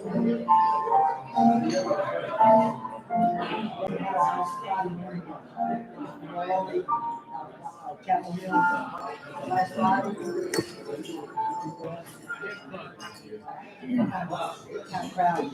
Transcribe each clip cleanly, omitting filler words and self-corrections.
Chapel Hill last Friday. Kind of crowd.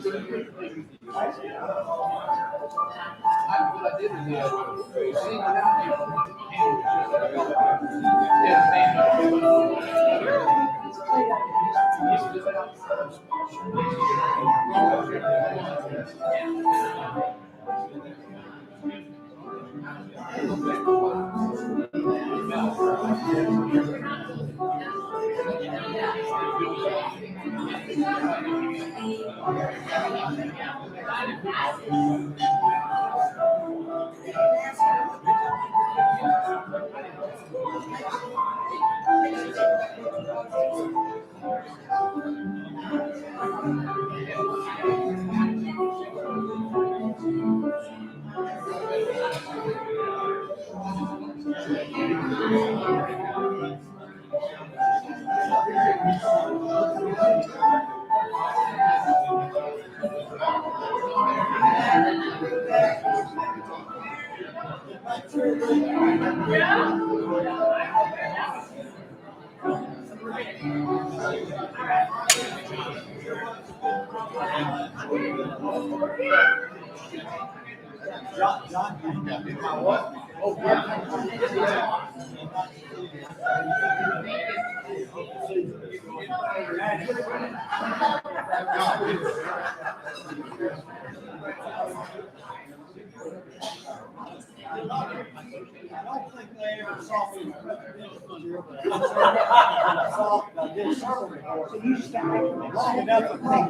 So you just got long enough to think.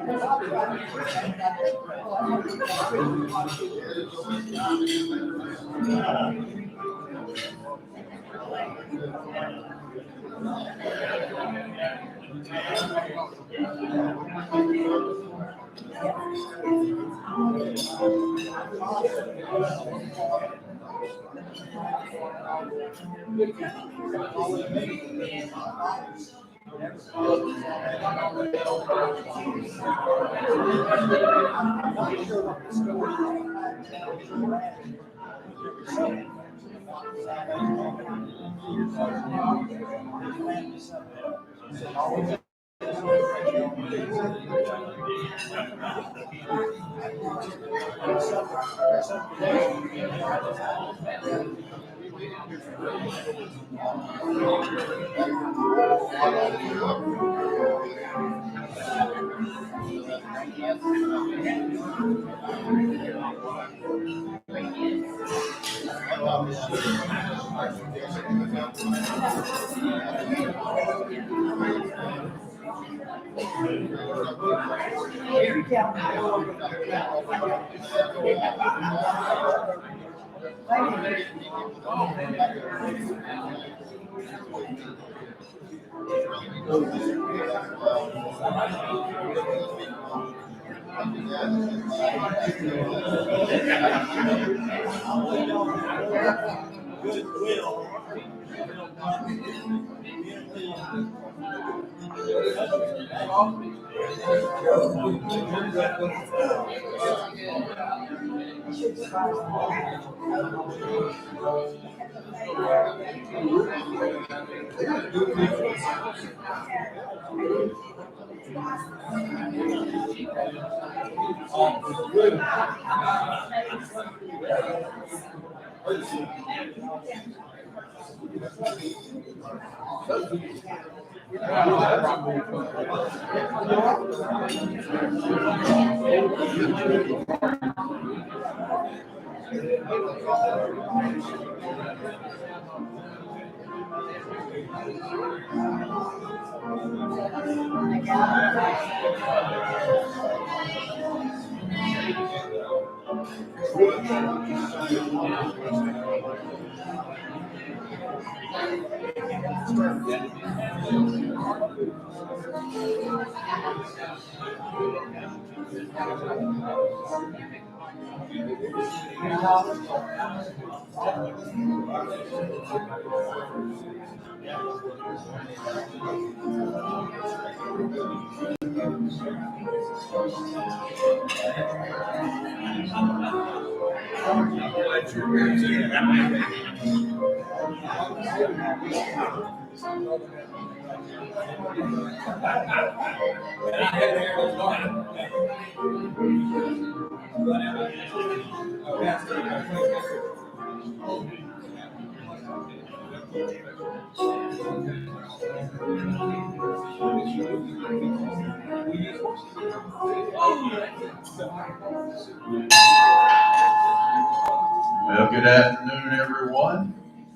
Well, good afternoon, everyone.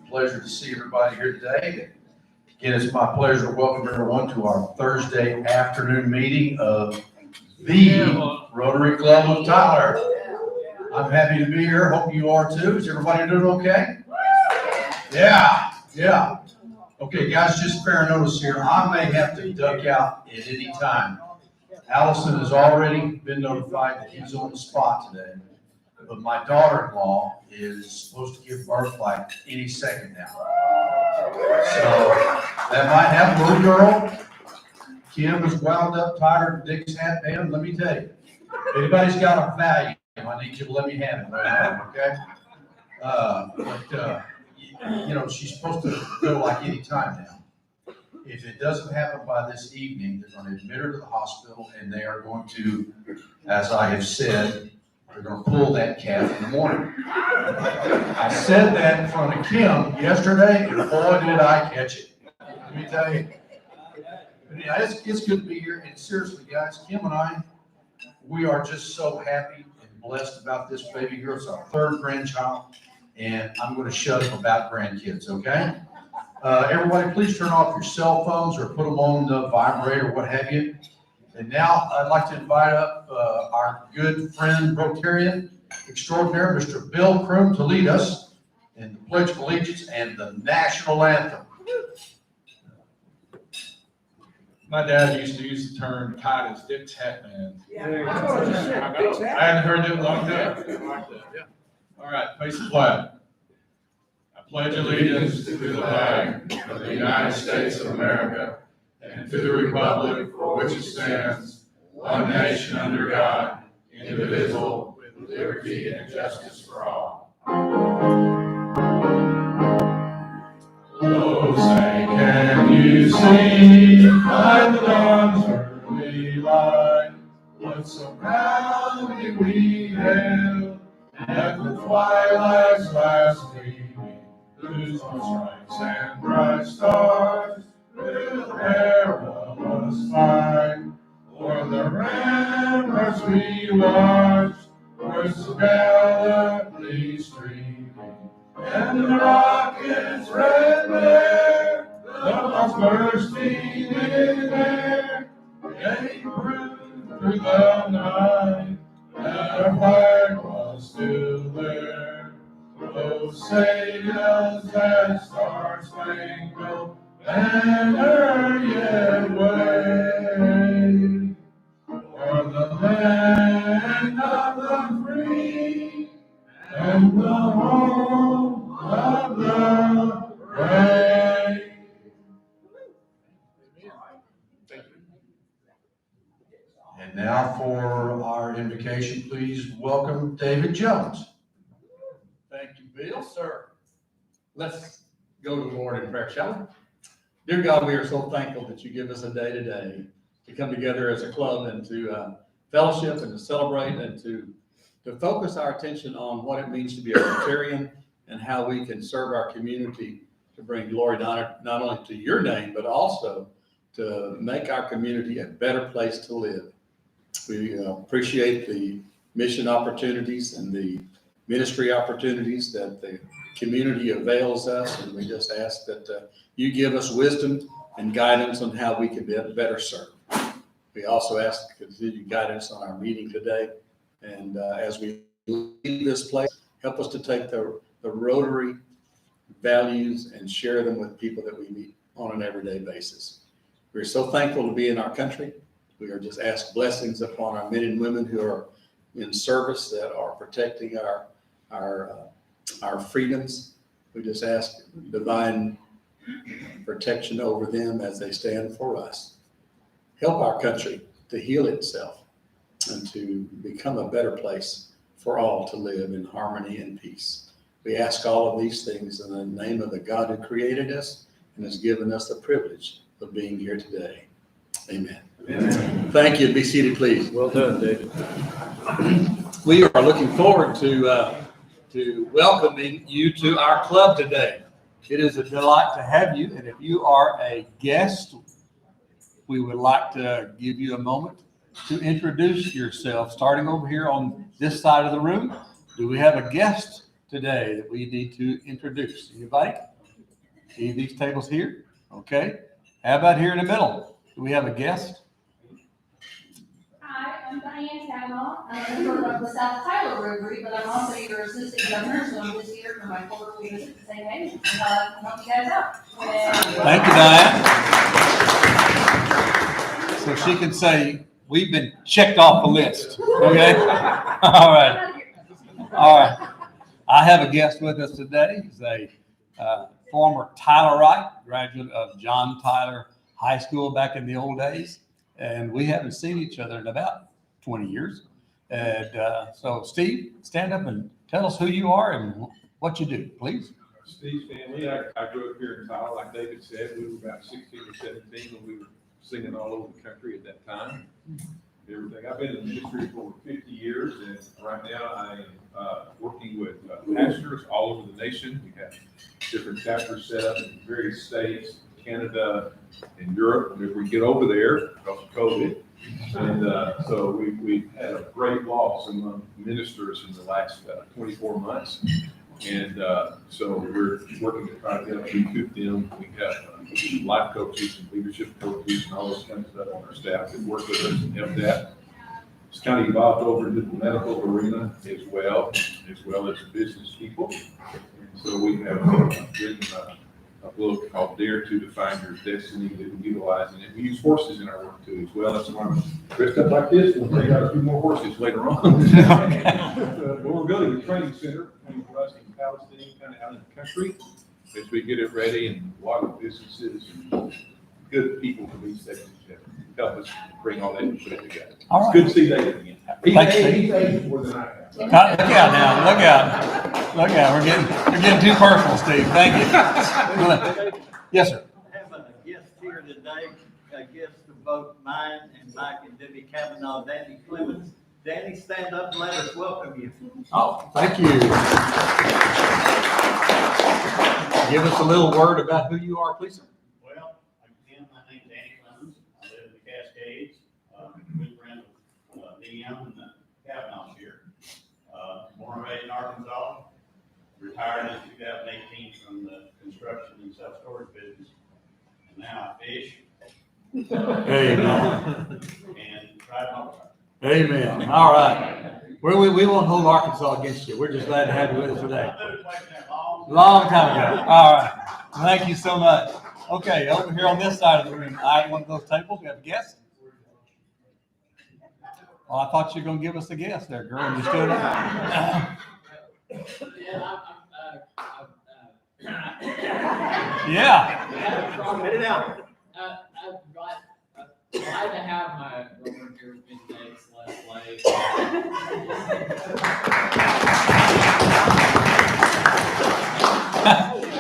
Pleasure to see everybody here today. Again, it's my pleasure to welcome everyone to our Thursday afternoon meeting of the Rotary Club of Tyler. I'm happy to be here. Hope you are too. Is everybody doing okay? Yeah. Okay, guys, just fair notice here. I may have to duck out at any time. Allison has already been notified that he's on the spot today, but my daughter-in-law is supposed to give birth like any second now. So that might happen. Little girl, Kim is wound up, tired of Dick's hat band. Let me tell you, if anybody's got a value, I need you to let me have it right now, okay? You know, she's supposed to go like any time now. If it doesn't happen by this evening, they're going to admit her to the hospital, and they are going to, as I have said, they're going to pull that calf in the morning. I said that in front of Kim yesterday, and boy, did I catch it. Let me tell you. But yeah, it's good to be here, and seriously, guys, Kim and I, we are just so happy and blessed about this baby girl. It's our third grandchild, and I'm going to shut up about grandkids, okay? Everybody, please turn off your cell phones or put them on the vibrate or what have you. And now I'd like to invite up our good friend, Rotarian extraordinaire, Mr. Bill Kroom, to lead us in the Pledge of Allegiance and the National Anthem. My dad used to use the term tied as Dick's hat band. Yeah. I hadn't heard it in a long time. All right, face the flag. I pledge allegiance to the flag of the United States of America and to the republic for which it stands, one nation under God, indivisible, with liberty and justice for all. Oh, say, can you see by the dawn's early light what so proudly we hailed at the twilight's last gleaming, whose stripes and bright stars through the perilous fight, o'er the ramparts we watched were so gallantly streaming, and the rockets red glare, the bombs bursting in air, gave proof through the night that our flag was still there. Oh, say does that star-spangled banner yet wave o'er the land of the free and the home of the brave? And now for our invocation, please welcome David Jones. Thank you, Bill. Sir. Let's go to the Lord in prayer, shall we? Dear God, we are so thankful that you give us a day today to come together as a club and to fellowship and to celebrate and to focus our attention on what it means to be a Rotarian and how we can serve our community to bring glory and honor not only to your name, but also to make our community a better place to live. We appreciate the mission opportunities and the ministry opportunities that the community avails us, and we just ask that you give us wisdom and guidance on how we can better serve. We also ask continued guidance on our meeting today, and as we leave this place, help us to take the Rotary values and share them with people that we meet on an everyday basis. We're so thankful to be in our country. We are just asked blessings upon our men and women who are in service that are protecting our freedoms. We just ask divine protection over them as they stand for us. Help our country to heal itself and to become a better place for all to live in harmony and peace. We ask all of these things in the name of the God who created us and has given us the privilege of being here today. Amen. Amen. Thank you. Be seated, please. Well done, David. We are looking forward to welcoming you to our club today. It is a delight to have you, and if you are a guest, we would like to give you a moment to introduce yourself, starting over here on this side of the room. Do we have a guest today that we need to introduce? Anybody? Any of these tables here? Okay. How about here in the middle? Do we have a guest? Hi, I'm Diane Kavanaugh. I'm a member of the South Tyler Rotary, but I'm also your assistant governor, so I'm just here for my quarterly visit to say hey, and help you guys out. Thank you, Diane. So she can say, we've been checked off the list. Okay? All right. All right. I have a guest with us today. He's a former Tylerite, graduate of John Tyler High School back in the old days. And we haven't seen each other in about 20 years. And so, Steve, stand up and tell us who you are and what you do, please. Steve's family, I grew up here in Tyler, like David said. We were about 16 or 17 when we were singing all over the country at that time. Everything. I've been in the ministry for over 50 years, and right now I am working with pastors all over the nation. We have different chapters set up in various states, Canada, and Europe. If we get over there, because of COVID, and so we've had a great loss among ministers in the last 24 months. And so we're working to try to recoup them. We have life coaches and leadership coaches and all those kinds of stuff on our staff that work with us and help that. It's kind of evolved over to the medical arena as well as business people. And so we have written a book called Dare to Define Your Destiny that we utilize, and we use horses in our work too as well. That's why I'm dressed up like this. We'll take out a few more horses later on. But we're building a training center between us and Palestine, kind of out in the country, as we get it ready, and a lot of businesses and good people from these sections that help us bring all that and put it together. All right. It's good to see David again. He's aged more than I have. Look out now. Look out. Look out. We're getting too personal, Steve. Thank you. Yes, sir. I have a guest here today, a guest of both mine and Mike and Debbie Kavanaugh, Danny Clemens. Danny, stand up and let us welcome you. Oh, thank you. Give us a little word about who you are, please, sir. Well, again, my name's Danny Clemens. I live in the Cascades. Good friend of DM and the Kavanaughs here. Born and raised in Arkansas. Retired in 2018 from the construction and self-storage business. And now I fish Amen. and ride motorcycle. Amen. All right. We won't hold Arkansas against you. We're just glad to have you with us today. I moved away from that Long time ago. All right. Thank you so much. Okay, over here on this side of the room, I have one of those tables. We have a guest. Well, I thought you were going to give us a guess there, girl, and you stood up. Yeah. Spit it out. I'm glad to have my girlfriend here with me today, Celeste Lake.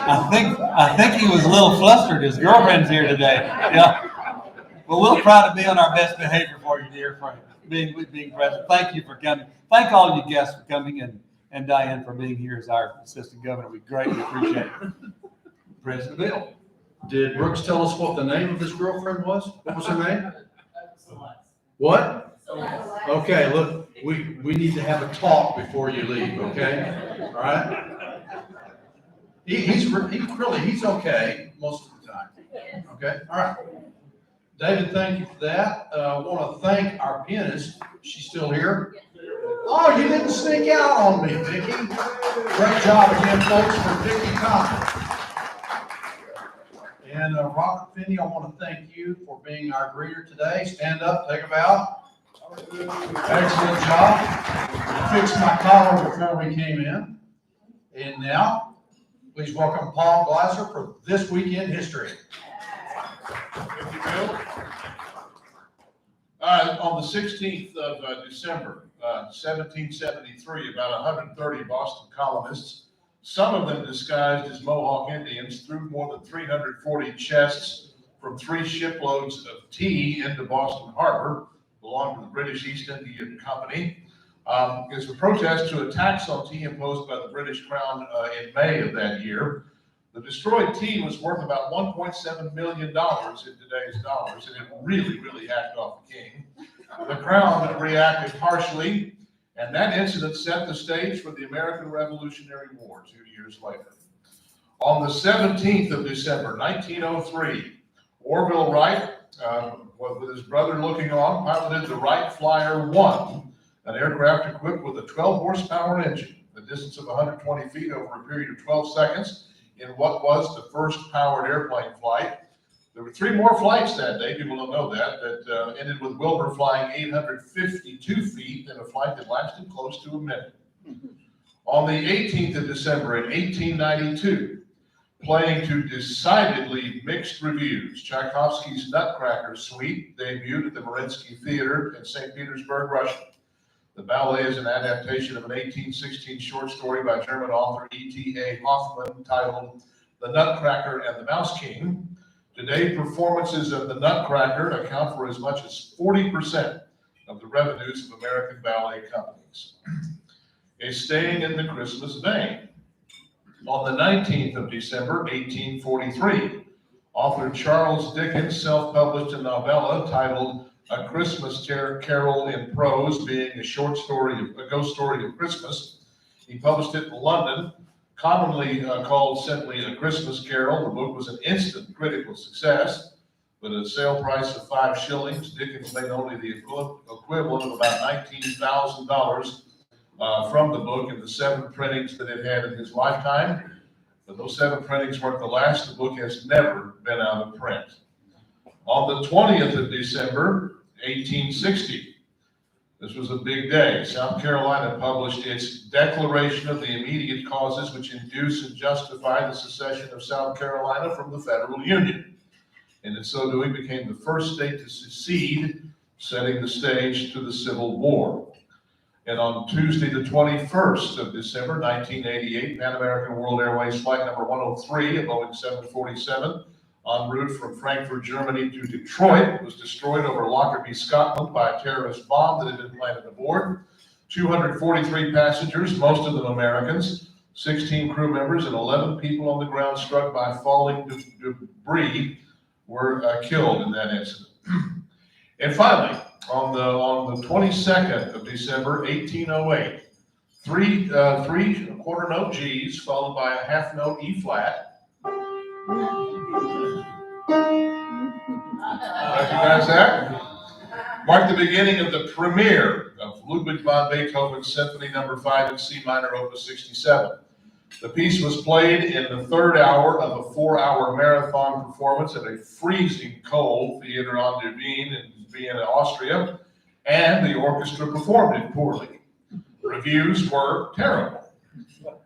I think he was a little flustered. His girlfriend's here today. Yeah. Well, we'll try to be on our best behavior for you, dear friend, being present. Thank you for coming. Thank all you guests for coming, and Diane for being here as our assistant governor. We greatly appreciate it. President Bill. Did Brooks tell us what the name of his girlfriend was? What was her name? Celeste. What? Celeste. Okay, look, we need to have a talk before you leave, okay? All right? He's okay most of the time. Okay, all right. David, thank you for that. I want to thank our pianist. She's still here. Oh, you didn't sneak out on me, Vicki. Great job again, folks, for Vicki Cox. And Robert Finney, I want to thank you for being our greeter today. Stand up, take a bow. Excellent job. fixed my collar before we came in. And now, please welcome Paul Glasser for This Week in History. Thank you, Bill. On the 16th of December, 1773, about 130 Boston colonists, some of them disguised as Mohawk Indians, threw more than 340 chests from 3 shiploads of tea into Boston Harbor, belonged to the British East India Company, as a protest to a tax on tea imposed by the British Crown in May of that year. The destroyed tea was worth about $1.7 million in today's dollars, and it really hacked off the king. The Crown reacted harshly, and that incident set the stage for the American Revolutionary War 2 years later. On the 17th of December, 1903, Orville Wright, with his brother looking on, piloted the Wright Flyer 1, an aircraft equipped with a 12-horsepower engine, a distance of 120 feet over a period of 12 seconds, in what was the first powered airplane flight. There were 3 more flights that day, people don't know that ended with Wilbur flying 852 feet in a flight that lasted close to a minute. On the 18th of December in 1892, playing to decidedly mixed reviews, Tchaikovsky's Nutcracker Suite debuted at the Mariinsky Theater in St. Petersburg, Russia. The ballet is an adaptation of an 1816 short story by German author E.T.A. Hoffmann titled The Nutcracker and the Mouse King. Today, performances of the Nutcracker account for as much as 40% of the revenues of American ballet companies. Staying in the Christmas vein, on the 19th of December, 1843, author Charles Dickens self-published a novella titled A Christmas Carol in Prose, being a ghost story of Christmas. He published it in London, commonly called simply A Christmas Carol. The book was an instant critical success, but at a sale price of 5 shillings, Dickens made only the equivalent of about $19,000 from the book in the 7 printings that it had in his lifetime. But those 7 printings weren't the last. The book has never been out of print. On the 20th of December, 1860, this was a big day. South Carolina published its Declaration of the Immediate Causes which induce and justify the secession of South Carolina from the federal union. And in so doing became the first state to secede, setting the stage to the Civil War. And on Tuesday, the 21st of December, 1988, Pan American World Airways flight number 103, a Boeing 747, en route from Frankfurt, Germany to Detroit, was destroyed over Lockerbie, Scotland by a terrorist bomb that had been planted aboard. 243 passengers, most of them Americans, 16 crew members, and 11 people on the ground struck by falling debris were killed in that incident. And finally, on the 22nd of December, 1808, three quarter note G's followed by a half note E flat. Recognize that? Marked the beginning of the premiere of Ludwig van Beethoven's Symphony No. 5 in C minor, Opus 67. The piece was played in the 3rd hour of a 4-hour marathon performance at a freezing cold theater on der Wien in Vienna, Austria, and the orchestra performed it poorly. Reviews were terrible.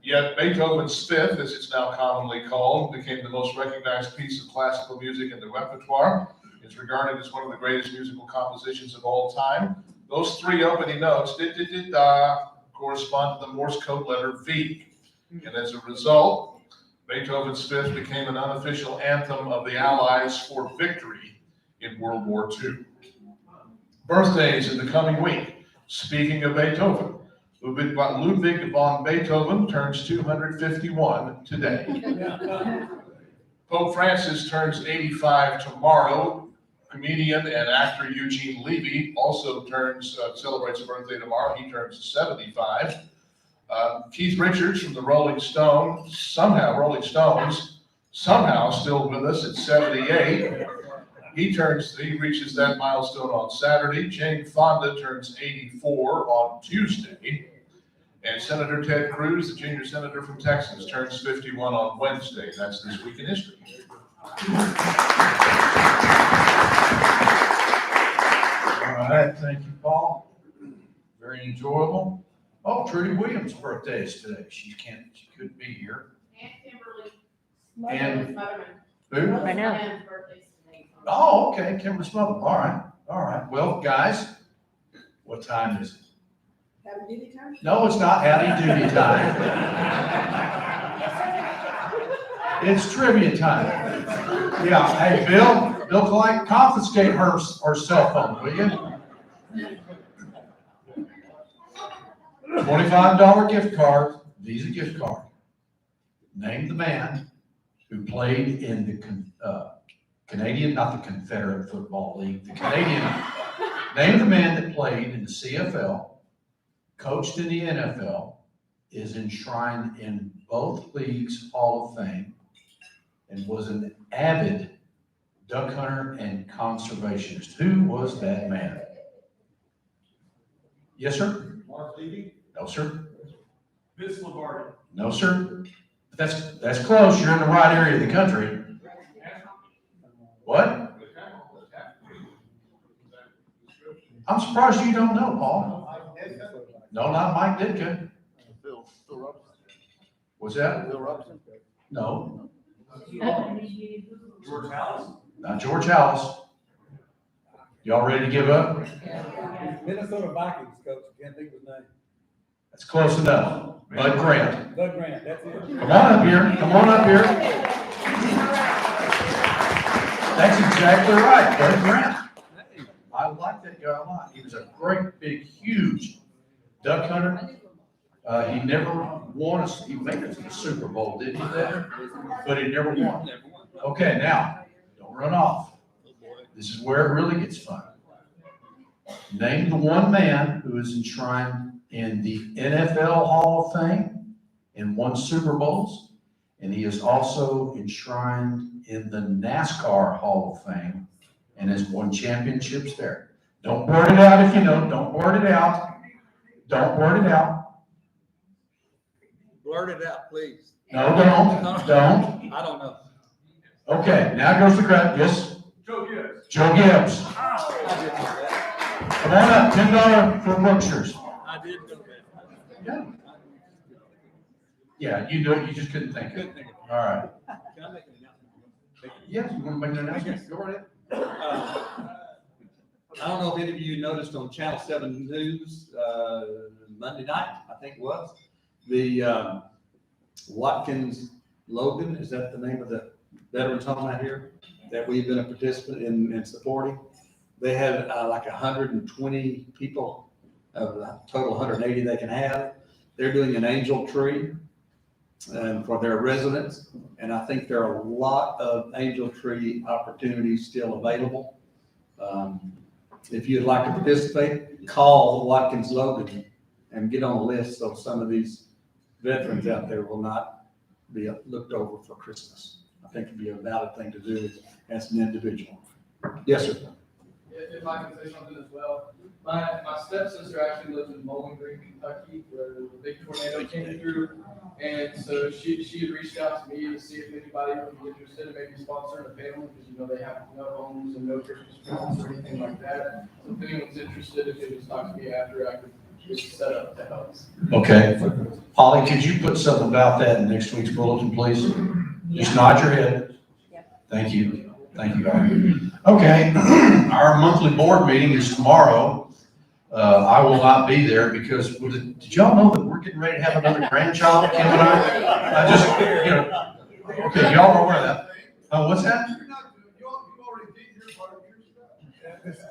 Yet Beethoven's Fifth, as it's now commonly called, became the most recognized piece of classical music in the repertoire. It's regarded as one of the greatest musical compositions of all time. Those 3 opening notes, da-da-da-da, correspond to the Morse code letter V. And as a result, Beethoven's Fifth became an unofficial anthem of the Allies for victory in World War II. Birthdays in the coming week. Speaking of Beethoven, Ludwig von Beethoven turns 251 today. Pope Francis turns 85 tomorrow. Comedian and actor Eugene Levy also celebrates a birthday tomorrow. He turns 75. Keith Richards from the Rolling Stones, somehow still with us at 78. He reaches that milestone on Saturday. Jane Fonda turns 84 on Tuesday. And Senator Ted Cruz, the junior senator from Texas, turns 51 on Wednesday. That's This Week in History. All right, thank you, Paul. Very enjoyable. Oh, Trudy Williams' birthday is today. She couldn't be here. And Kimberly. And Smotherman. who? I know. Smotherman's birthday's today. Oh, okay, Kimberly Smotherman. All right, all right. Well, guys, what time is it? Have a duty time? No, it's not howdy doody time. It's trivia time. Yeah, hey, Bill Clyde, confiscate her cell phone, will you? $25 gift card, Visa gift card. Name the man who played in the Canadian, not the Confederate Football League, the Canadian. Name the man that played in the CFL, coached in the NFL, is enshrined in both leagues' Hall of Fame, and was an avid duck hunter and conservationist. Who was that man? Yes, sir? Mark Levy, No, sir? Vince Lombardi. No, sir? That's close. You're in the right area of the country. What? I'm surprised you don't know, Paul. No, not Mike Ditka. Phil Robinson. Was that? Phil Robinson. No, George Hallis. not George Hallis. Y'all ready to give up? Minnesota Vikings coach, can't think of his name. That's close enough. Bud Grant. Doug Grant, that's it. Come on up here. Come on up here. That's exactly right, Bud Grant. I like that guy a lot. He was a great, big, huge duck hunter. He never won he made it to the Super Bowl, didn't he, there? But he never won. Okay, now, don't run off. This is where it really gets fun. Name the one man who is enshrined in the NFL Hall of Fame and won Super Bowls, and he is also enshrined in the NASCAR Hall of Fame and has won championships there. Don't blurt it out if you know. Don't blurt it out. Don't blurt it out. Blurt it out, please. No, don't. I don't know. Okay, now goes the crowd. Yes, Joe Gibbs. Joe Gibbs. I didn't know that. Come on up, $10 for Berkshires. I didn't know that. Yeah, you knew it, you just couldn't think of it. Couldn't think of it. All right. Can I make an announcement? Yes, you want to make an announcement? Go right ahead. I don't know if any of you noticed on Channel 7 News, Monday night, I think it was, the Watkins Logan, is that the name of the veterans home out here that we've been a participant in supporting? They had like 120 people of the total 180 they can have. They're doing an angel tree for their residents. And I think there are a lot of angel tree opportunities still available. If you'd like to participate, call Watkins Logan and get on the list so some of these veterans out there will not be looked over for Christmas. I think it'd be a valid thing to do as an individual. Yes, sir. If I can say something as well. My stepsister actually lives in Bowling Green, Kentucky, where the big tornado came through. And so she had reached out to me to see if anybody would be interested in maybe sponsoring a family, because you know they have no homes and no Christmas presents or anything like that. So if anyone's interested, if they just talk to me after, I could just set up to help. Okay. Holly, could you put something about that in next week's bulletin, please? Just nod your head. Thank you. Thank you, Holly. Okay, our monthly board meeting is tomorrow. I will not be there because, did y'all know that we're getting ready to have another grandchild, Kim and I? I just, you know, okay, y'all are aware of that. What's that?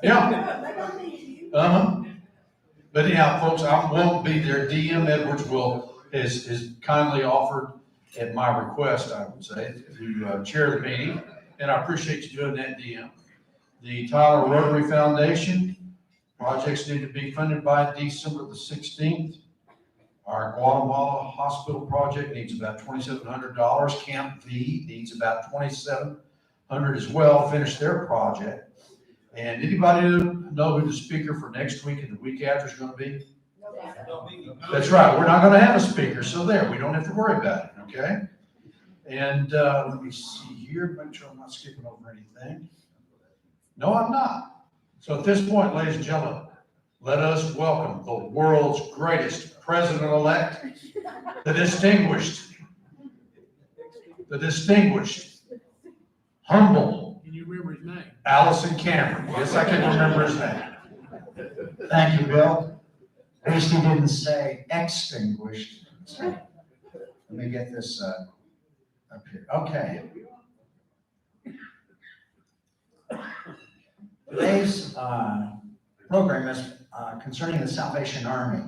Yeah. Uh-huh. But anyhow, folks, I won't be there. DM Edwards has kindly offered, at my request, I would say, to chair the meeting. And I appreciate you doing that, DM. The Tyler Rotary Foundation projects need to be funded by December the 16th. Our Guatemala Hospital project needs about $2,700. Camp V needs about $2,700 as well to finish their project. And anybody know who the speaker for next week and the week after is going to be? That's right. We're not going to have a speaker, so there, we don't have to worry about it, okay? And let me see here, make sure I'm not skipping over anything. No, I'm not. So at this point, ladies and gentlemen, let us welcome the world's greatest president-elect, the distinguished, humble Can you remember his name? Allison Cameron. Yes, I can remember his name. Thank you, Bill. At least he didn't say extinguished. Let me get this up here. Okay. Today's program is concerning the Salvation Army,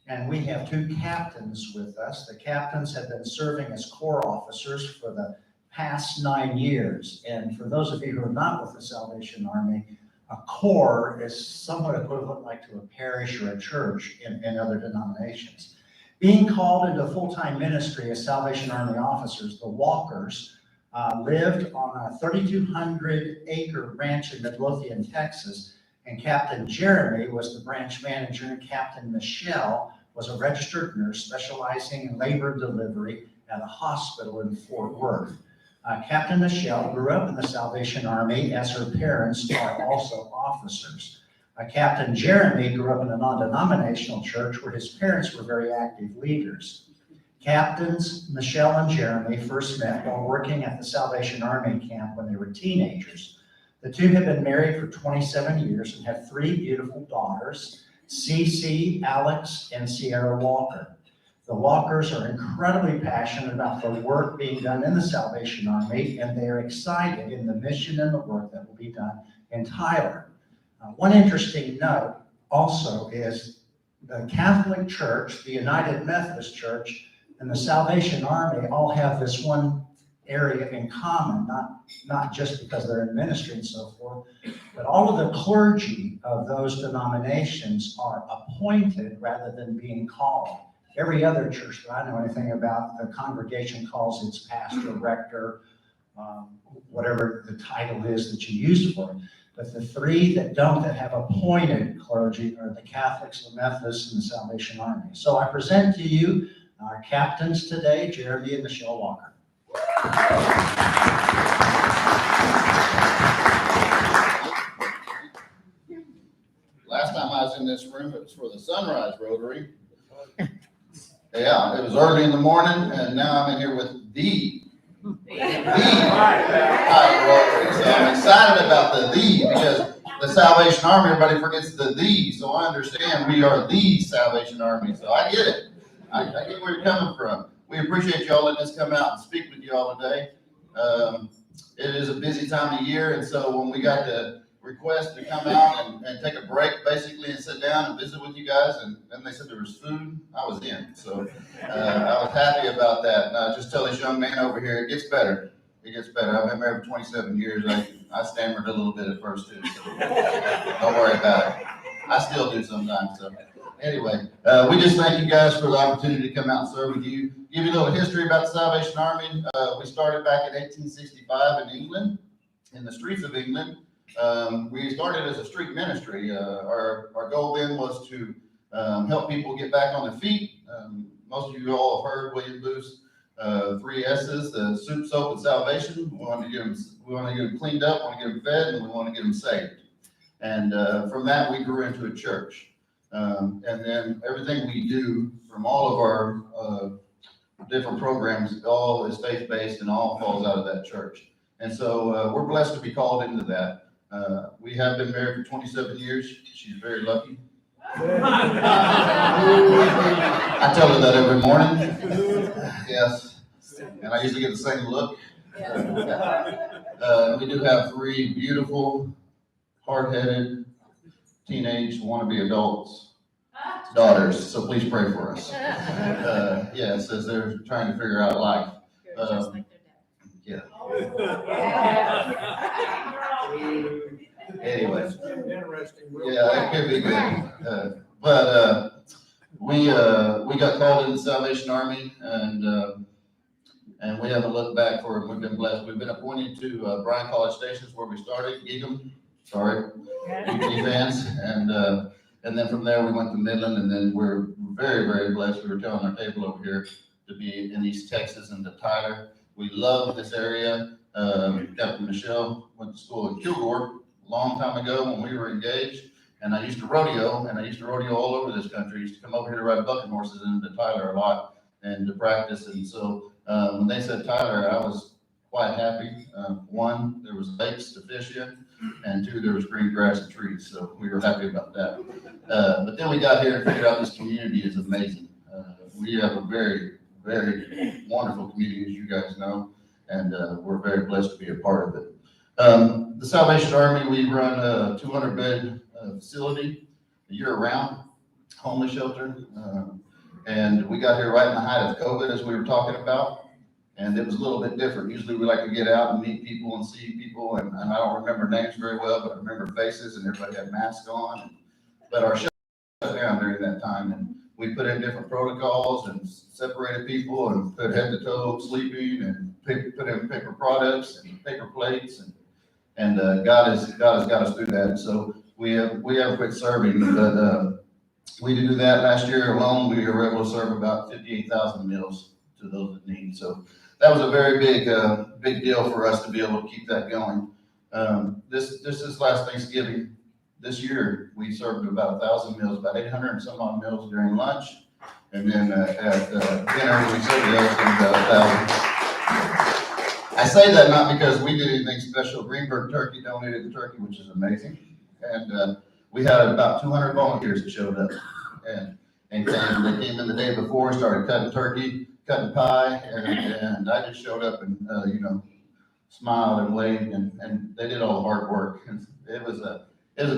and we have two captains with us. The captains have been serving as corps officers for the past 9 years. And for those of you who are not with the Salvation Army, a corps is somewhat equivalent like to a parish or a church in other denominations. Being called into full-time ministry as Salvation Army officers, the Walkers lived on a 3,200-acre ranch in Midlothian, Texas, and Captain Jeremy was the branch manager, and Captain Michelle was a registered nurse specializing in labor delivery at a hospital in Fort Worth. Captain Michelle grew up in the Salvation Army as her parents are also officers. Captain Jeremy grew up in a non-denominational church where his parents were very active leaders. Captains Michelle and Jeremy first met while working at the Salvation Army camp when they were teenagers. The two have been married for 27 years and have 3 beautiful daughters, Cece, Alex, and Sierra Walker. The Walkers are incredibly passionate about the work being done in the Salvation Army, and they are excited in the mission and the work that will be done in Tyler. One interesting note also is the Catholic Church, the United Methodist Church, and the Salvation Army all have this one area in common, not just because they're in ministry and so forth, but all of the clergy of those denominations are appointed rather than being called. Every other church that I know anything about, the congregation calls its pastor, rector, whatever the title is that you use for it. But the 3 that don't, that have appointed clergy, are the Catholics, the Methodists, and the Salvation Army. So I present to you our captains today, Jeremy and Michelle Walker. Last time I was in this room, it was for the Sunrise Rotary. Yeah, it was early in the morning, and now I'm in here with the Rotary. So I'm excited about the because the Salvation Army, everybody forgets the. So I understand we are the Salvation Army. So I get it. I get where you're coming from. We appreciate y'all letting us come out and speak with y'all today. It is a busy time of year, and so when we got the request to come out and take a break, basically, and sit down and visit with you guys, and then they said there was food, I was in. So I was happy about that. And just tell this young man over here, it gets better. It gets better. I've been married for 27 years. I stammered a little bit at first, too. So don't worry about it. I still do sometimes. So anyway, we just thank you guys for the opportunity to come out and serve with you. Give you a little history about the Salvation Army. We started back in 1865 in England, in the streets of England. We started as a street ministry. Our goal then was to help people get back on their feet. Most of you all have heard William Booth's 3 S's, the soup, soap, and salvation. We want to get them cleaned up, we want to get them fed, and we want to get them saved. And from that, we grew into a church. And then everything we do from all of our different programs, all is faith-based and all falls out of that church. And so we're blessed to be called into that. We have been married for 27 years. She's very lucky. I tell her that every morning. Yes. And I usually get the same look. We do have 3 beautiful, hard-headed, teenage, wannabe adults, daughters. So please pray for us. Yes, as they're trying to figure out life. Yeah. Anyway, yeah, it could be good. But we got called into the Salvation Army, and we haven't looked back for it. We've been blessed. We've been appointed to Bryan College Stations where we started, Geekham, fans, and then from there we went to Midland, and then we're very, very blessed. We were telling our table over here to be in East Texas and to Tyler. We love this area. Captain Michelle went to school in Kilgore a long time ago when we were engaged, And I used to rodeo, all over this country. I used to come over here to ride bucking horses into Tyler a lot and to practice. And so when they said Tyler, I was quite happy. One, there was lakes to fish in, and two, there was green grass and trees. So we were happy about that. But then we got here and figured out this community is amazing. We have a very, very wonderful community, as you guys know, and we're very blessed to be a part of it. The Salvation Army, we run a 200-bed facility year-round, homeless shelter. And we got here right in the height of COVID, as we were talking about, and it was a little bit different. Usually we like to get out and meet people and see people, and I don't remember names very well, but I remember faces, and everybody had masks on. But our shelter shut down during that time, and we put in different protocols and separated people and put head to toe sleeping and put in paper products and paper plates, and God has got us through that. So we have quit serving, but we did do that last year alone. We were able to serve about 58,000 meals to those that need. So that was a very big deal for us to be able to keep that going. This is last Thanksgiving. This year, we served about 1,000 meals, about 800 and some odd meals during lunch. And then at dinner, we served about 1,000. I say that not because we did anything special. Greenberg Turkey donated the turkey, which is amazing. And we had about 200 volunteers that showed up. And they came in the day before, started cutting turkey, cutting pie, and I just showed up and, smiled and waved, and they did all the hard work. And it was a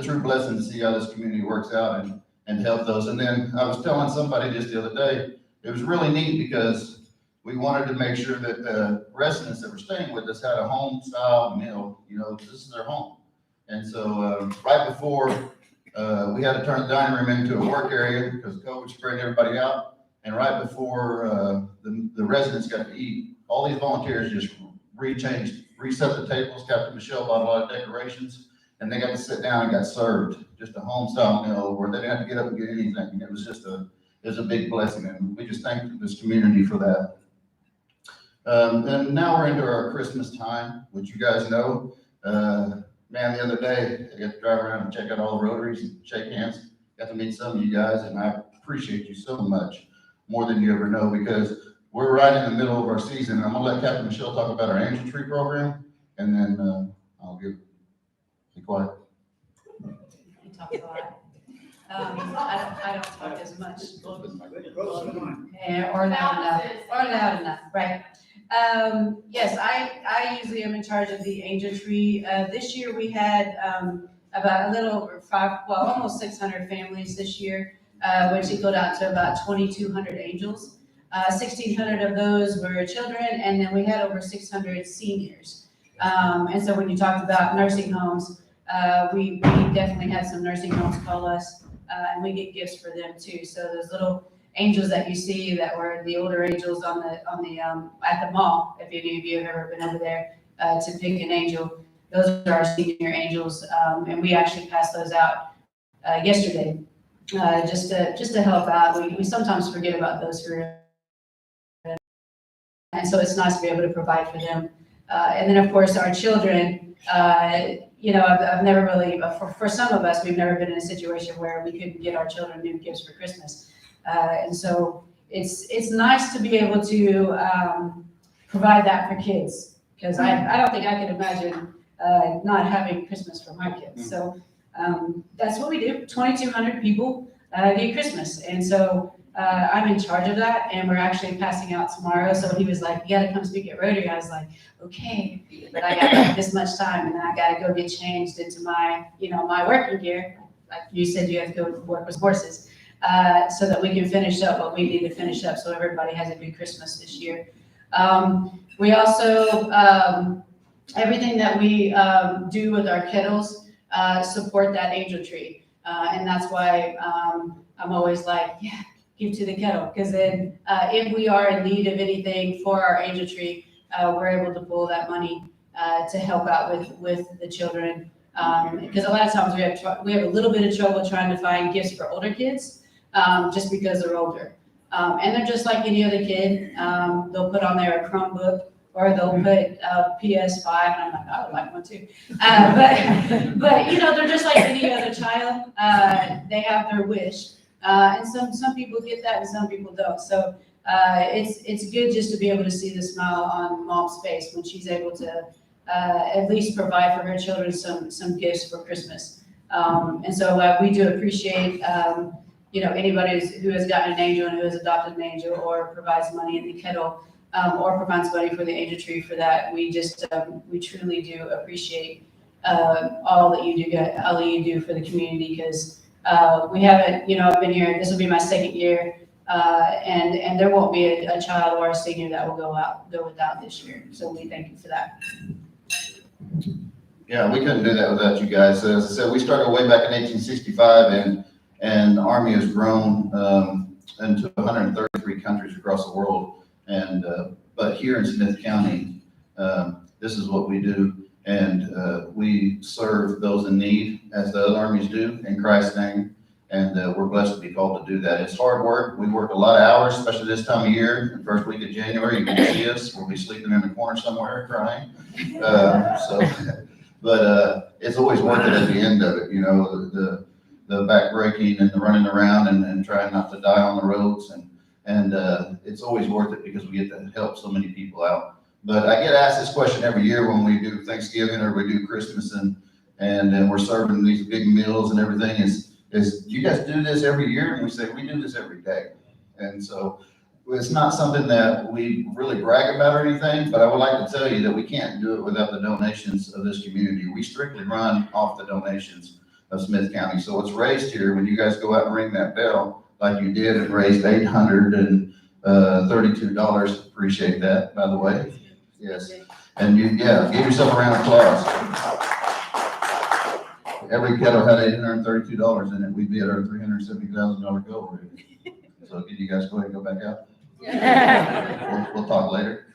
true blessing to see how this community works out and help those. And then I was telling somebody just the other day, it was really neat because we wanted to make sure that the residents that were staying with us had a home style meal. This is their home. And so right before we had to turn the dining room into a work area because COVID spread everybody out. And right before the residents got to eat, all these volunteers just reset the tables. Captain Michelle bought a lot of decorations, and they got to sit down and got served just a home style meal where they didn't have to get up and get anything. It was just a big blessing, and we just thank this community for that. And now we're into our Christmas time, which you guys know. Man, the other day, I got to drive around and check out all the Rotaries and shake hands. Got to meet some of you guys, and I appreciate you so much, more than you ever know, because we're right in the middle of our season. I'm gonna let Captain Michelle talk about our Angel Tree program, and then I'll be quiet. You talk a lot. I don't talk as much. Yeah, or loud enough, right? Yes, I usually am in charge of the Angel Tree. This year we had about a little over almost 600 families this year, which equaled out to about 2,200 angels. 1,600 of those were children, and then we had over 600 seniors. And so when you talked about nursing homes, we definitely had some nursing homes call us, and we get gifts for them too. So those little angels that you see that were the older angels at the mall, if any of you have ever been over there to pick an angel, those are our senior angels, and we actually passed those out yesterday just to help out. We sometimes forget about those who are, and so it's nice to be able to provide for them. And then of course our children. I've never really, for some of us, we've never been in a situation where we couldn't get our children new gifts for Christmas. And so it's nice to be able to provide that for kids, because I don't think I could imagine not having Christmas for my kids. So that's what we do. 2,200 people get Christmas. And so I'm in charge of that, and we're actually passing out tomorrow. So he was like, "You gotta come speak at Rotary." I was like, "Okay," but I got like this much time, and then I gotta go get changed into my working gear. Like you said, you have to go work with horses, so that we can finish up what we need to finish up, so everybody has a good Christmas this year. We also, everything that we do with our kettles support that Angel Tree, and that's why I'm always like, yeah, give to the kettle, because then if we are in need of anything for our Angel Tree, we're able to pull that money to help out with the children, because a lot of times we have a little bit of trouble trying to find gifts for older kids, just because they're older, and they're just like any other kid. They'll put on there a Chromebook or they'll put PS5, and I'm like, I would like one too. But you know, they're just like any other child. They have their wish, and some people get that, and some people don't. So it's good just to be able to see the smile on Mom's face when she's able to at least provide for her children some gifts for Christmas. And so we do appreciate, you know, anybody who has gotten an angel and who has adopted an angel or provides money in the kettle, or provides money for the angel tree for that. We just, we truly do appreciate all that you do for the community, because we haven't, you know, I've been here, this will be my second year, and there won't be a child or a senior that will go without this year. So we thank you for that. Yeah, we couldn't do that without you guys. As I said, we started way back in 1865, and the Army has grown into 133 countries across the world. And but here in Smith County, this is what we do, and we serve those in need as the other armies do in Christ's name. And we're blessed to be called to do that. It's hard work. We work a lot of hours, especially this time of year. The first week of January, you can see us. We'll be sleeping in the corner somewhere crying. But it's always worth it at the end of it, you know, the back breaking and the running around and trying not to die on the roads. And it's always worth it because we get to help so many people out. But I get asked this question every year when we do Thanksgiving or we do Christmas and we're serving these big meals and everything is, do you guys do this every year? And we say, we do this every day. And so it's not something that we really brag about or anything, but I would like to tell you that we can't do it without the donations of this community. We strictly run off the donations of Smith County. So what's raised here, when you guys go out and ring that bell, like you did, it raised $832. Appreciate that, by the way. Yes. And give yourself a round of applause. Every kettle had $832 in it. We'd be at our $370,000 goal already. So can you guys go ahead and go back out? We'll talk later.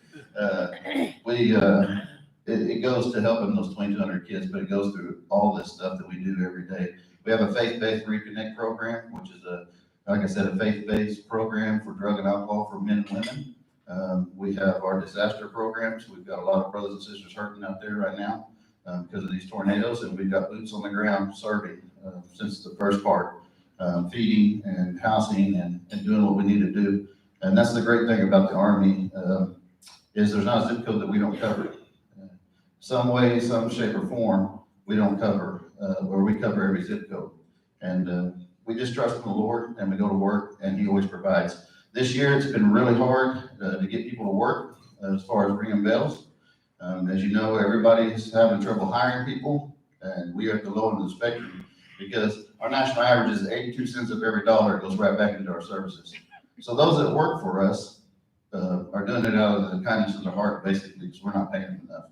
It goes to helping those 2,200 kids, but it goes through all this stuff that we do every day. We have a faith-based reconnect program, which is like I said, a faith-based program for drug and alcohol for men and women. We have our disaster programs. We've got a lot of brothers and sisters hurting out there right now because of these tornadoes, and we've got boots on the ground serving since the first part, feeding and housing and doing what we need to do. And that's the great thing about the Army is there's not a zip code that we don't cover. Some way, some shape or form, we don't cover, or we cover every zip code. And we just trust in the Lord and we go to work and He always provides. This year, it's been really hard to get people to work as far as ringing bells. As you know, everybody's having trouble hiring people, and we are at the low end of the spectrum because our national average is 82 cents of every dollar goes right back into our services. So those that work for us are doing it out of the kindness of their heart, basically, because we're not paying them enough.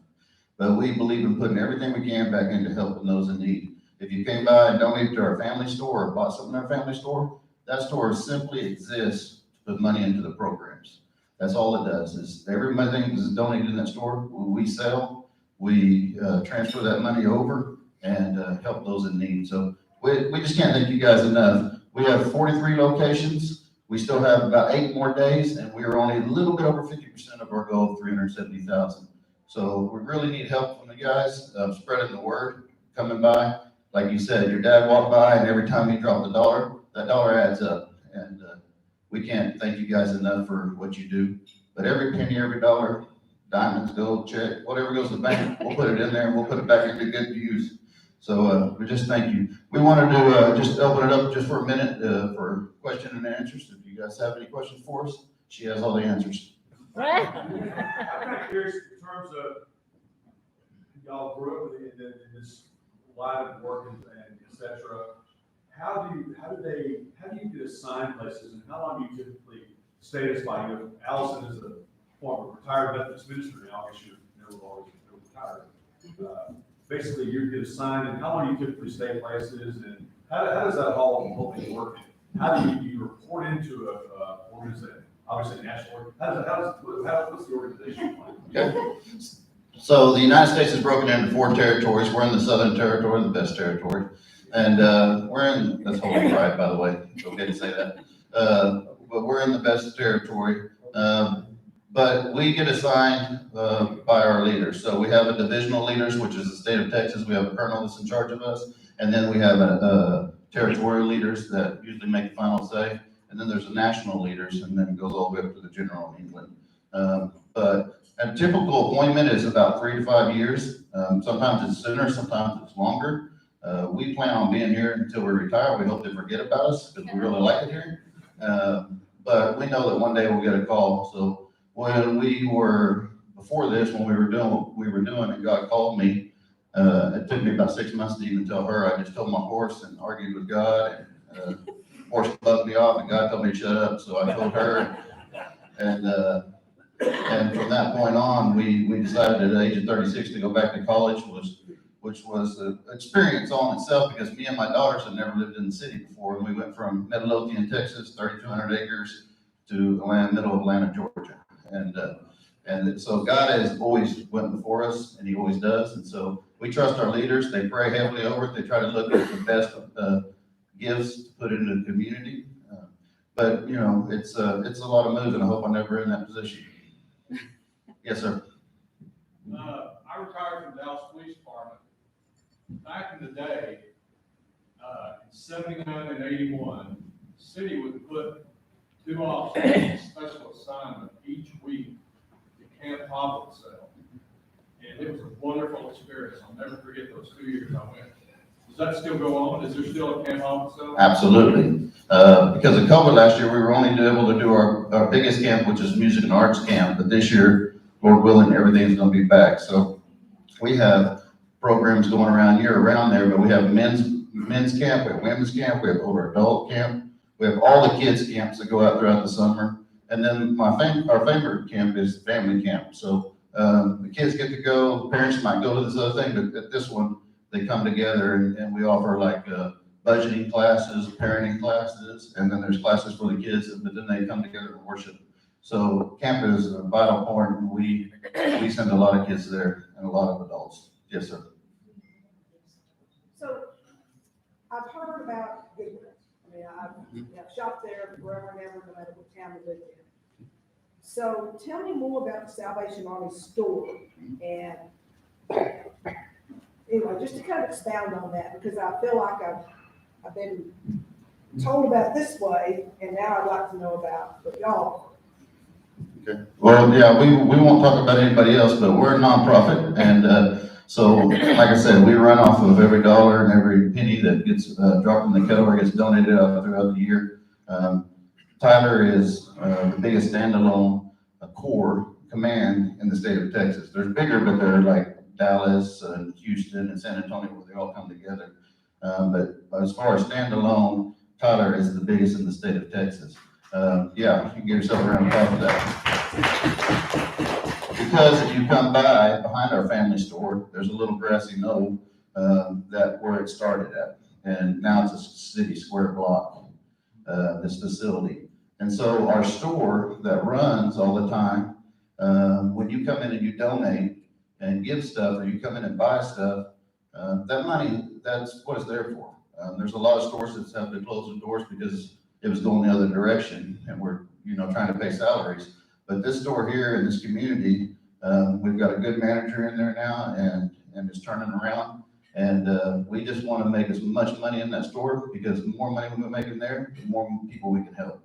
But we believe in putting everything we can back into helping those in need. If you came by and donated to our family store or bought something in our family store, that store simply exists to put money into the programs. That's all it does, is everything that is donated in that store, we sell, we transfer that money over and help those in need. So we just can't thank you guys enough. We have 43 locations. We still have about 8 more days, and we are only a little bit over 50% of our goal of 370,000. So we really need help from the guys, spreading the word, coming by. Like you said, your dad walked by, and every time he dropped a dollar, that dollar adds up. And we can't thank you guys enough for what you do. But every penny, every dollar, diamonds, gold, check, whatever goes to the bank, we'll put it in there and we'll put it back into good use. So we just thank you. We wanted to just open it up just for a minute for question and answers. If you guys have any questions for us, she has all the answers. I'm kind of curious in terms of y'all grew up in this line of work and et cetera. How do you get assigned places, and how long do you typically stay at a spot? You know, Allison is a former retired Methodist minister now. I guess you're never always retired. Basically, you get assigned, and how long do you typically stay at places, and how does that whole thing work? How do you report into a organization? Obviously, national. What's the organization like? Okay. So the United States is broken into 4 territories. We're in the Southern Territory, the best territory. And we're in, that's holy pride, by the way. It's okay to say that. But we're in the best territory. But we get assigned, by our leaders. So we have a divisional leaders, which is the state of Texas. We have a colonel that's in charge of us. And then we have a territorial leaders that usually make the final say. And then there's the national leaders, and then it goes all the way up to the general in England. But a typical appointment is about 3 to 5 years. Sometimes it's sooner, sometimes it's longer. We plan on being here until we retire. We hope they forget about us because we really like it here. But we know that one day we'll get a call. So when we were, before this, when we were doing what we were doing, and God called me, it took me about 6 months to even tell her. I just told my horse and argued with God, and horse bugged me off, and God told me to shut up, so I told her. And from that point on, we decided at the age of 36 to go back to college, which was an experience all in itself, because me and my daughters had never lived in the city before, and we went from Midlothian, Texas, 3,200 acres, to middle of Atlanta, Georgia. And so God has always went before us, and he always does. And so we trust our leaders. They pray heavily over it. They try to look at the best gifts to put into the community. But, you know, it's a lot of moves, and I hope I'm never in that position. Yes, sir. I retired from Dallas Police Department. Back in the day, in 79 and 81, the city would put 2 officers on special assignment each week to Camp Hobbitsville. And it was a wonderful experience. I'll never forget those 2 years I went. Does that still go on? Is there still a Camp Hobbitsville? Absolutely. Because of COVID last year, we were only able to do our biggest camp, which is music and arts camp. But this year, Lord willing, everything's going to be back. So we have programs going around year-round there, but we have men's camp, we have women's camp, we have older adult camp. We have all the kids camps that go out throughout the summer. And then our favorite camp is family camp. So the kids get to go, the parents might go to this other thing, but at this one, they come together and we offer like budgeting classes, parenting classes, and then there's classes for the kids, but then they come together and worship. So camp is a vital part, and we send a lot of kids there and a lot of adults. Yes, sir. So I've heard about Goodwill. I mean, I've shopped there forever and ever, no matter what town we lived in. So tell me more about the Salvation Army store. And anyway, just to kind of expound on that, because I feel like I've been told about this way, and now I'd like to know about what y'all. Okay. Well, yeah, we won't talk about anybody else, but we're a nonprofit, and so, like I said, we run off of every dollar and every penny that gets dropped in the kettle or gets donated out throughout the year. Tyler is the biggest standalone core command in the state of Texas. There's bigger, but they're like Dallas and Houston and San Antonio, where they all come together. But as far as standalone, Tyler is the biggest in the state of Texas. Yeah, you can give yourself a round of applause for that. Because if you come behind our family store, there's a little grassy knoll that where it started at. And now it's a city square block, this facility. And so our store that runs all the time, when you come in and you donate and give stuff, or you come in and buy stuff, that money, that's what it's there for. There's a lot of stores that have to close their doors because it was going the other direction, and we're, trying to pay salaries. But this store here in this community, we've got a good manager in there now, and it's turning around. And we just want to make as much money in that store, because the more money we make in there, the more people we can help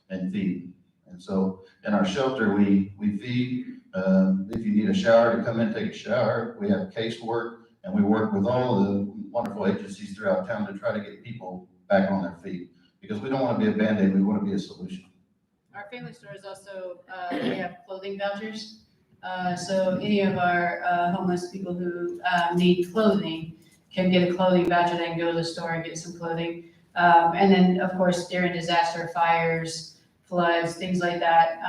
and feed. And so in our shelter, we feed. If you need a shower, to come in and take a shower. We have casework, and we work with all the wonderful agencies throughout town to try to get people back on their feet, because we don't want to be a Band-Aid, we want to be a solution. Our family store is also, we have clothing vouchers. So any of our homeless people who need clothing can get a clothing voucher. They can go to the store and get some clothing. And then, of course, during disaster, fires, floods, things like that,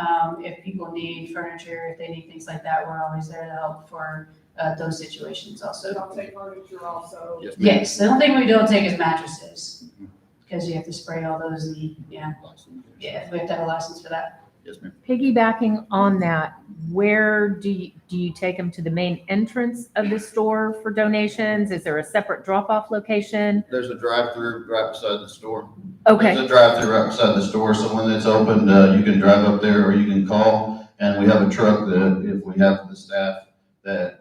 if people need furniture, if they need things like that, we're always there to help for those situations also. So I'll take furniture also. Yes, the only thing we don't take is mattresses, because you have to spray all those, and, we have to have a license for that. Yes, ma'am. Piggybacking on that, where do you take them to the main entrance of the store for donations? Is there a separate drop-off location? There's a drive-through right beside the store. Okay. There's a drive-through right beside the store, so when it's open, you can drive up there or you can call. And we have a truck that, if we have the staff, that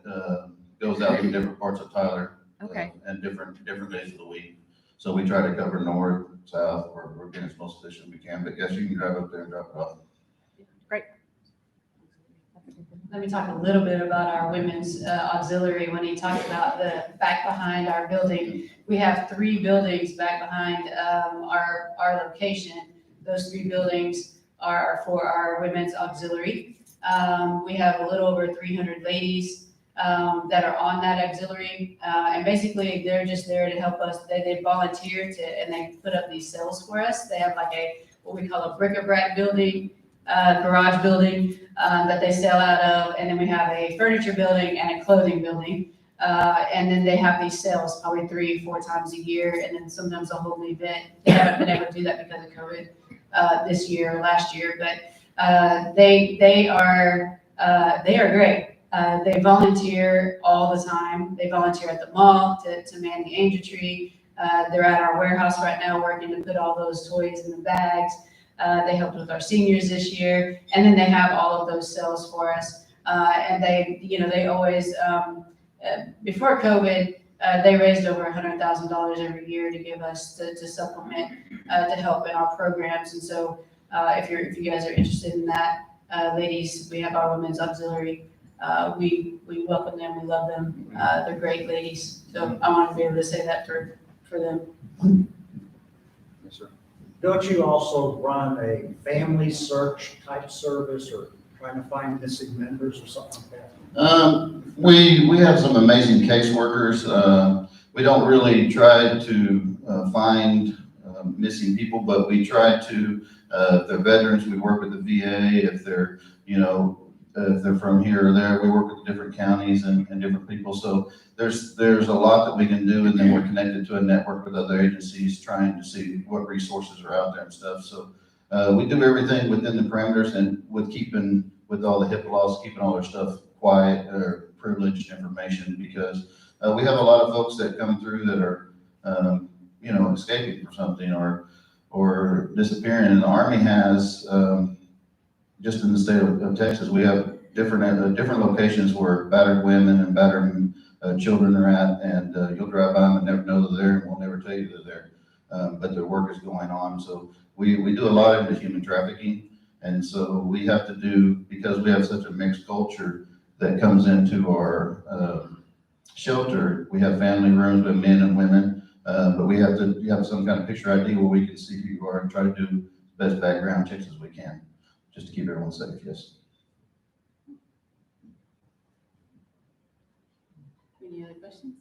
goes out to different parts of Tyler. Okay. And different days of the week. So we try to cover north, south, or we're getting as most efficient we can, but yes, you can drive up there and drop it off. Great. Let me talk a little bit about our women's auxiliary. When he talked about the back behind our building, we have 3 buildings back behind our location. Those 3 buildings are for our women's auxiliary. We have a little over 300 ladies that are on that auxiliary, and basically they're just there to help us. They volunteer and they put up these cells for us. They have like what we call a bric-a-brac building, garage building that they sell out of, and then we have a furniture building and a clothing building, and then they have these sales probably 3-4 times a year, and then sometimes a whole event. They haven't been able to do that because of COVID this year or last year, but they are great. They volunteer all the time. They volunteer at the mall to man the angel tree. They're at our warehouse right now working to put all those toys in the bags. They helped with our seniors this year, and then they have all of those sales for us. And they always, before COVID, they raised over $100,000 every year to give us to supplement, to help in our programs. And so, if you guys are interested in that, ladies, we have our women's auxiliary. We welcome them, we love them, they're great ladies, so I want to be able to say that for them. Yes, sir. Don't you also run a family search type service or trying to find missing members or something like that? We have some amazing caseworkers. We don't really try to find missing people, but we try to, if they're veterans, we work with the VA. If they're, if they're from here or there, we work with different counties and different people. So there's a lot that we can do, and then we're connected to a network with other agencies trying to see what resources are out there and stuff. So we do everything within the parameters and with all the HIPAA laws, keeping all our stuff quiet or privileged information, because we have a lot of folks that come through that are, escaping from something or disappearing. And the Army has, just in the state of Texas, we have different locations where battered women and battered children are at, and you'll drive by them and never know they're there, and we'll never tell you they're there, but their work is going on. So we do a lot into human trafficking, and so we have to do, because we have such a mixed culture that comes into our shelter. We have family rooms with men and women, but we have to have some kind of picture ID where we can see who you are and try to do the best background checks as we can, just to keep everyone safe. Yes. Any other questions?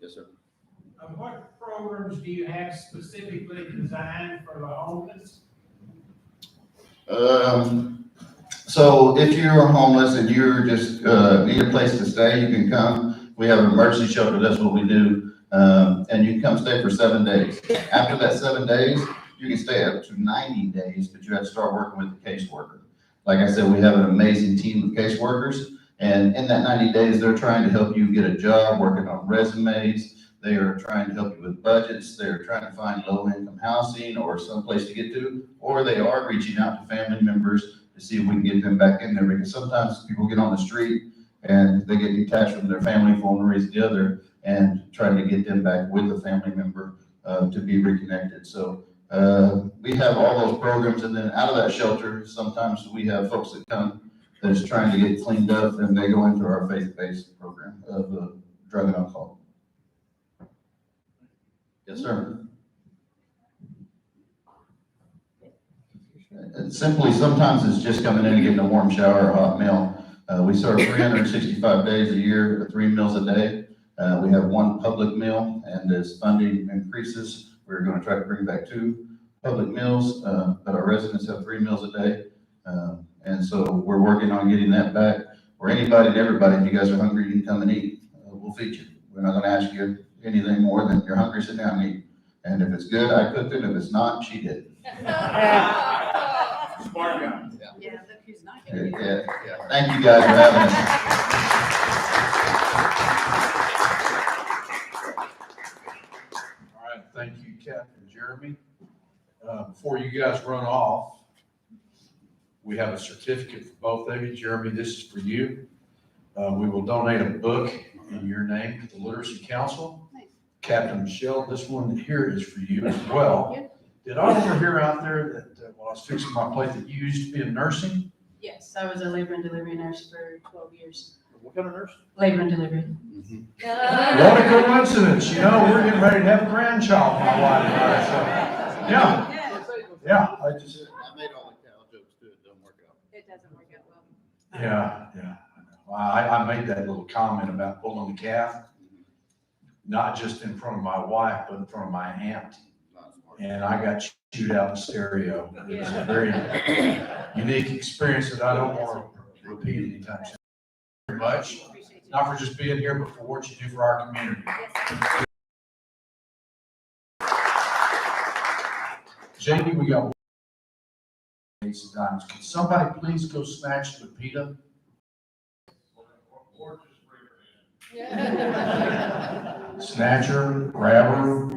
Yes, sir. What programs do you have specifically designed for the homeless? So if you're homeless and you're just need a place to stay, you can come. We have an emergency shelter. That's what we do. And you can come stay for 7 days. After that 7 days, you can stay up to 90 days, but you have to start working with the caseworker. Like I said, we have an amazing team of caseworkers, and in that 90 days, they're trying to help you get a job, working on resumes. They are trying to help you with budgets. They're trying to find low-income housing or someplace to get to, or they are reaching out to family members to see if we can get them back in there, because sometimes people get on the street and they get detached from their family for one reason or the other, and trying to get them back with a family member to be reconnected. So we have all those programs, and then out of that shelter, sometimes we have folks that come that's trying to get cleaned up, and they go into our faith-based program of drug and alcohol. Yes, sir. And simply, sometimes it's just coming in and getting a warm shower or a hot meal. We serve 365 days a year, 3 meals a day. We have 1 public meal, and as funding increases, we're going to try to bring back 2 public meals, but our residents have 3 meals a day. And so we're working on getting that back. For anybody and everybody, if you guys are hungry, you can come and eat. We'll feed you. We're not going to ask you anything more than you're hungry, sit down and eat. And if it's good, I cooked it. If it's not, she did. Smart guy. Yeah, look who's not Yeah, gonna do it. yeah. Thank you guys for having us. All right, thank you, Captain Jeremy. Before you guys run off, We have a certificate for both of you. Jeremy, this is for you. We will donate a book in your name to the Literacy Council. Captain Michelle, this one here is for you as well. Did I overhear out there that while I was fixing my plate that you used to be in nursing? Yes, I was a labor and delivery nurse for 12 years. What kind of nurse? Labor and delivery. What a coincidence, you know, we're getting ready to have a grandchild, my wife and I, so, yeah, I just. I made all the cow jokes too, it doesn't work out. It doesn't work out well. Yeah. I made that little comment about pulling the calf, not just in front of my wife, but in front of my aunt. And I got chewed out in stereo. It was a very unique experience that I don't want to repeat anytime soon. Very much, not for just being here, but for what you do for our community. JD, we got one Ace of Diamonds. Can somebody please go snatch Lupita? Snatch her, grab her.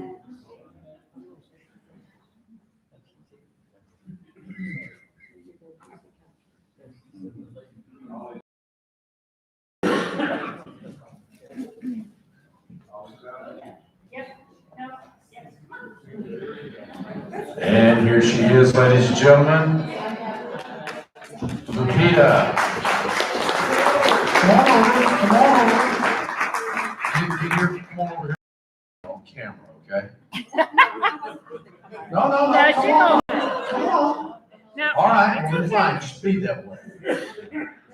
And here she is, ladies and gentlemen. Lupita. Come on over. Come on over here on camera, okay? No, come on. All right, well, fine, just be that way.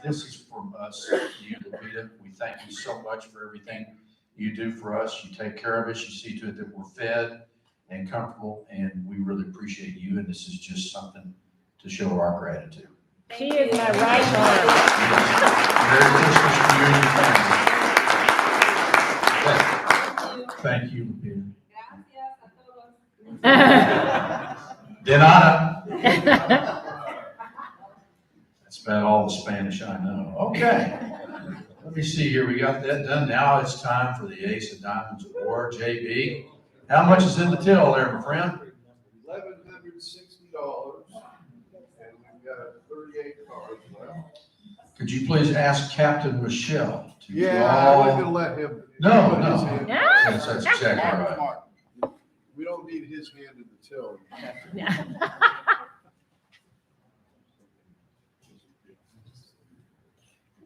This is from us, you, Lupita. We thank you so much for everything you do for us. You take care of us. You see to it that we're fed and comfortable, and we really appreciate you. And this is just something to show our gratitude. She is my right arm. Merry Christmas to you and your family. Thank you, Lupita. De nada. That's about all the Spanish I know. Okay. Let me see here. We got that done. Now it's time for the Ace of Diamonds Award. JB, how much is in the till there, my friend? $1,160, and we've got 38 cards left. Could you please ask Captain Michelle to Yeah, draw? I wasn't gonna let him. No. Yeah. Yes, that's exactly right. We don't need his hand in the till.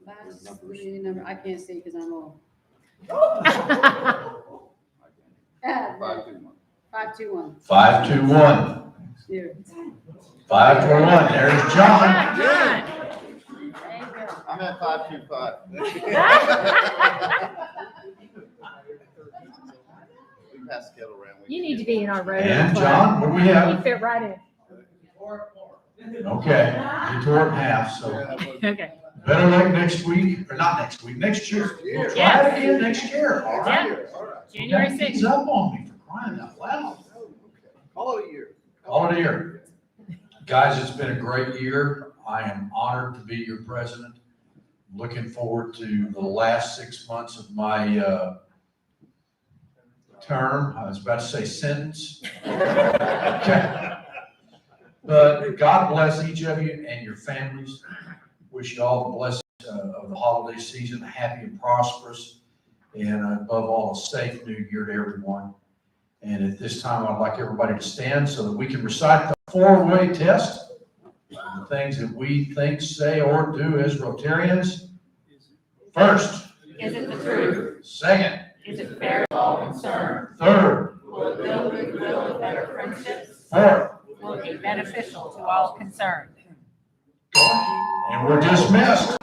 Last reading number, I can't see because I'm old. 521. 521. Here. 521. There's John. I'm at 525. We passed the kettle around. You need to be in our Rotary. And John, what do we have? You fit right in. Okay, you tore it in half, so Okay. better luck next week, or not next week, next year. We'll try it again next year, all right? January Don't 6th. ease up on me for crying out loud. Call it a year. Call it a year. Guys, it's been a great year. I am honored to be your president. Looking forward to the last 6 months of my term. I was about to say sentence. Okay. But God bless each of you and your families. Wish you all the blessings of the holiday season, happy and prosperous, and above all, a safe new year to everyone. And at this time, I'd like everybody to stand so that we can recite the four-way test, the things that we think, say, or do as Rotarians. First. Is it the truth? Second. Is it fair to all concerned? Third. Will it build goodwill and better friendships? Fourth. Will it be beneficial to all concerned? And we're dismissed.